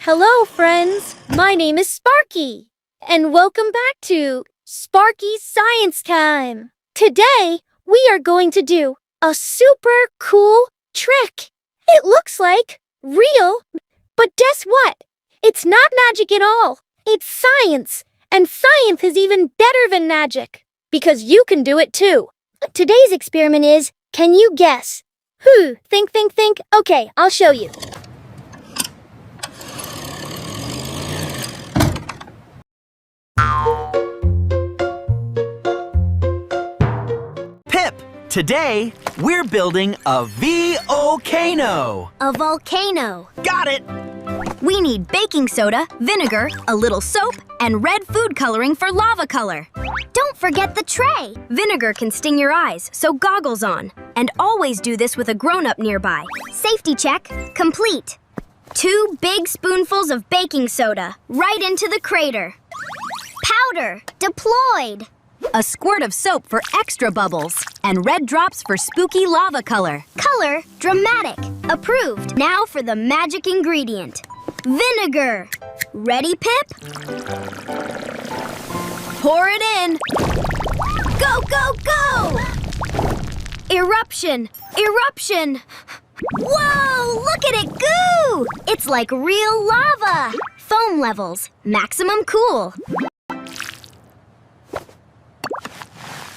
Hello, friends. My name is Sparky, and welcome back to Sparky Science Time. Today, we are going to do a super cool trick. It looks like real, but guess what? It's not magic at all. It's science, and science is even better than magic, because you can do it too. Today's experiment is, can you guess? Think. Okay, I'll show you. Today, we're building a volcano. A volcano. Got it! We need baking soda, vinegar, a little soap, and red food coloring for lava color. Don't forget the tray. Vinegar can sting your eyes, so goggles on. And always do this with a grown-up nearby. Safety check complete. 2 big spoonfuls of baking soda right into the crater. Powder deployed. A squirt of soap for extra bubbles, and red drops for spooky lava color. Color dramatic. Approved. Now for the magic ingredient. Vinegar. Ready, Pip? Pour it in. Go, go, go! Eruption! Eruption! Whoa! Look at it go! It's like real lava. Foam levels. Maximum cool.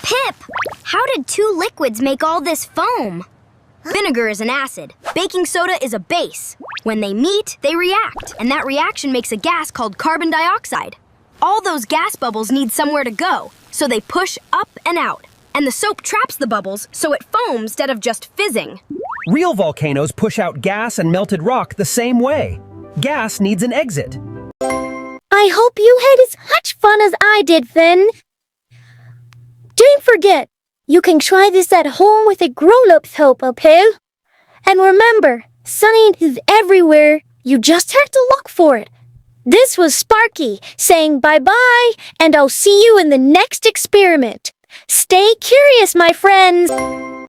Pip, how did 2 liquids make all this foam? Vinegar is an acid. Baking soda is a base. When they meet, they react, and that reaction makes a gas called carbon dioxide. All those gas bubbles need somewhere to go, so they push up and out. And the soap traps the bubbles, so it foams instead of just fizzing. Real volcanoes push out gas and melted rock the same way. Gas needs an exit. I hope you had as much fun as I did, Finn. Don't forget, you can try this at home with a grown-up's help, okay? And remember, science is everywhere. You just have to look for it. This was Sparky saying bye-bye, and I'll see you in the next experiment. Stay curious, my friends.